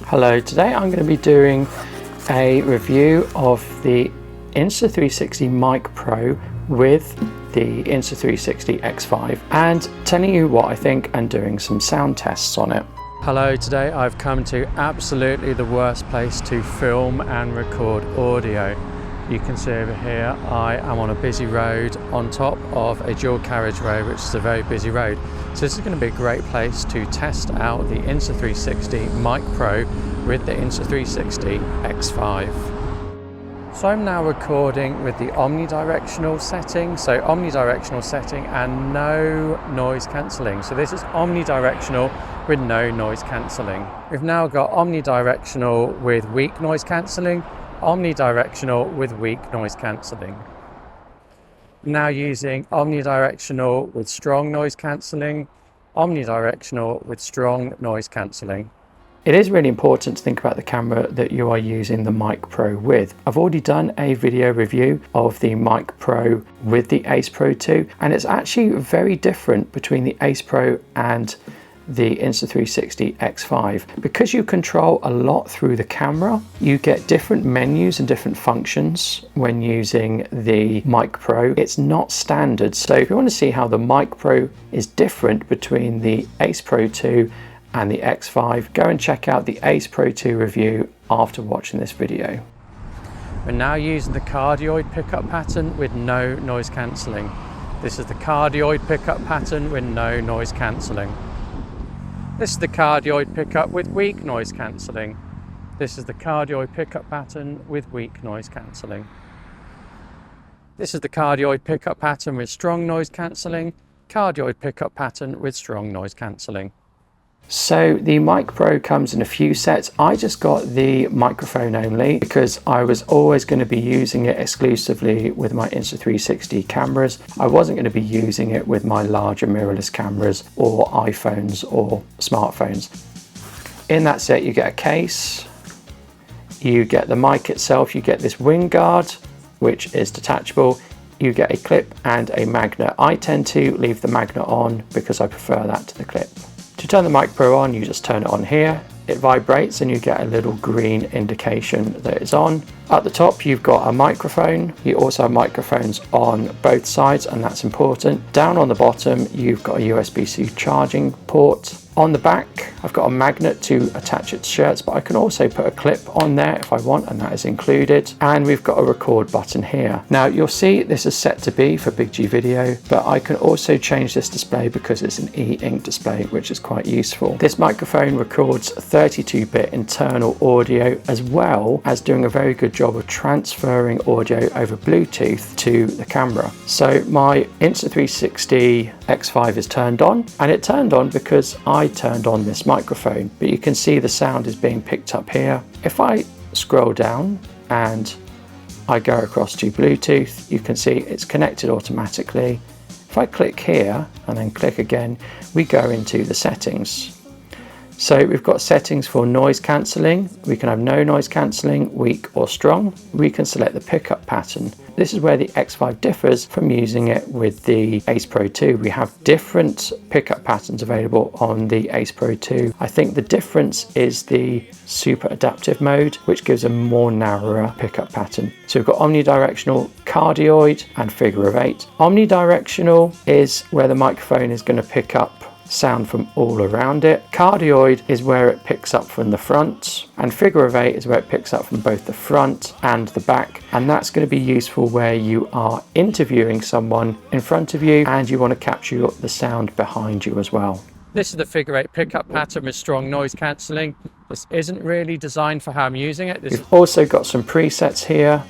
Hello, today I'm going to be doing a review of the Insta360 Mic Pro with the Insta360 X5 and telling you what I think and doing some sound tests on it. Hello, today I've come to absolutely the worst place to film and record audio. You can see over here I am on a busy road on top of a dual carriageway, which is a very busy road. So this is going to be a great place to test out the Insta360 Mic Pro with the Insta360 X5. So I'm now recording with the omnidirectional setting. So omnidirectional setting and no noise cancelling. So this is omnidirectional with no noise cancelling. We've now got omnidirectional with weak noise cancelling, omnidirectional with weak noise cancelling. Now using omnidirectional with strong noise cancelling, omnidirectional with strong noise cancelling. It is really important to think about the camera that you are using the Mic Pro with. I've already done a video review of the Mic Pro with the Ace Pro 2, and it's actually very different between the Ace Pro and the Insta360 X5. Because you control a lot through the camera, you get different menus and different functions when using the Mic Pro. It's not standard. So if you want to see how the Mic Pro is different between the Ace Pro 2 and the X5, go and check out the Ace Pro 2 review after watching this video. We're now using the Cardioid pickup pattern with no noise cancelling. This is the Cardioid pickup pattern with no noise cancelling. This is the Cardioid pickup with weak noise cancelling. This is the Cardioid pickup pattern with weak noise cancelling. This is the Cardioid pickup pattern with strong noise cancelling. Cardioid pickup pattern with strong noise cancelling. So the Mic Pro comes in a few sets. I just got the microphone only because I was always going to be using it exclusively with my Insta360 cameras. I wasn't going to be using it with my larger mirrorless cameras or iPhones or smartphones. In that set you get a case, you get the mic itself, you get this wing guard which is detachable, you get a clip and a magnet. I tend to leave the magnet on because I prefer that to the clip. To turn the Mic Pro on, you just turn it on here. It vibrates and you get a little green indication that it's on. At the top you've got a microphone. You also have microphones on both sides, and that's important. Down on the bottom you've got a USB-C charging port. On the back I've got a magnet to attach it to shirts, but I can also put a clip on there if I want, and that is included. And we've got a record button here. Now you'll see this is set to B for Big G video, but I can also change this display because it's an e-ink display, which is quite useful. This microphone records 32-bit internal audio, as well as doing a very good job of transferring audio over Bluetooth to the camera. So my Insta360 X5 is turned on, and it turned on because I turned on this microphone, but you can see the sound is being picked up here. If I scroll down and I go across to Bluetooth, you can see it's connected automatically. If I click here and then click again, we go into the settings. So we've got settings for noise cancelling. We can have no noise cancelling, weak or strong. We can select the pickup pattern. This is where the X5 differs from using it with the Ace Pro 2. We have different pickup patterns available on the Ace Pro 2. I think the difference is the super adaptive mode, which gives a more narrower pickup pattern. So we've got omnidirectional, cardioid and figure of 8. Omnidirectional is where the microphone is going to pick up sound from all around it. Cardioid is where it picks up from the front, and figure of 8 is where it picks up from both the front and the back, and that's going to be useful where you are interviewing someone in front of you and you want to capture the sound behind you as well. This is the figure 8 pickup pattern with strong noise cancelling. This isn't really designed for how I'm using it. We've also got some presets here.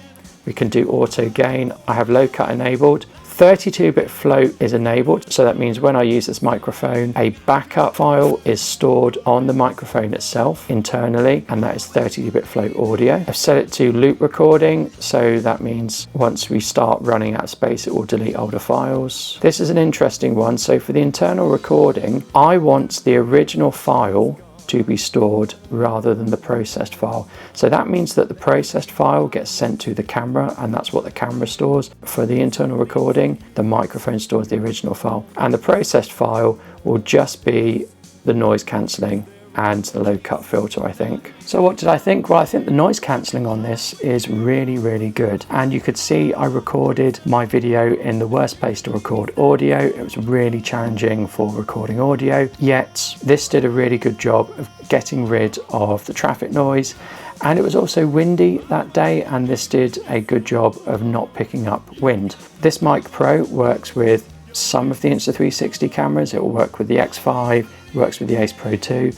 We can do auto gain. I have low cut enabled. 32-bit float is enabled, so that means when I use this microphone, a backup file is stored on the microphone itself internally, and that is 32-bit float audio. I've set it to loop recording, so that means once we start running out of space, it will delete older files. This is an interesting one. So for the internal recording, I want the original file to be stored rather than the processed file. So that means that the processed file gets sent to the camera, and that's what the camera stores. For the internal recording, the microphone stores the original file, and the processed file will just be the noise cancelling and the low cut filter, I think. So what did I think? Well, I think the noise cancelling on this is really, really good. And you could see I recorded my video in the worst place to record audio. It was really challenging for recording audio, yet this did a really good job of getting rid of the traffic noise. And it was also windy that day, and this did a good job of not picking up wind. This Mic Pro works with some of the Insta360 cameras. It will work with the X5, it works with the Ace Pro 2.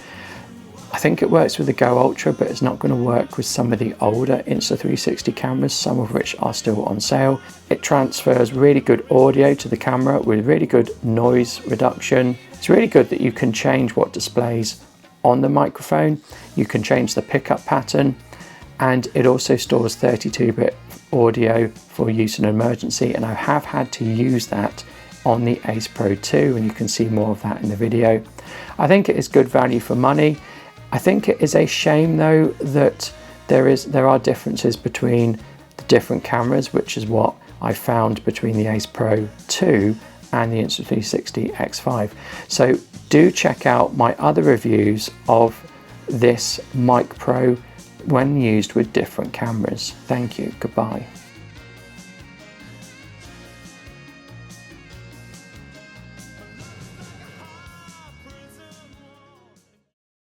I think it works with the Go Ultra, but it's not going to work with some of the older Insta360 cameras, some of which are still on sale. It transfers really good audio to the camera with really good noise reduction. It's really good that you can change what displays on the microphone. You can change the pickup pattern, and it also stores 32-bit audio for use in an emergency, and I have had to use that on the Ace Pro 2, and you can see more of that in the video. I think it is good value for money. I think it is a shame though that there are differences between the different cameras, which is what I found between the Ace Pro 2 and the Insta360 X5. So do check out my other reviews of this Mic Pro when used with different cameras. Thank you, goodbye.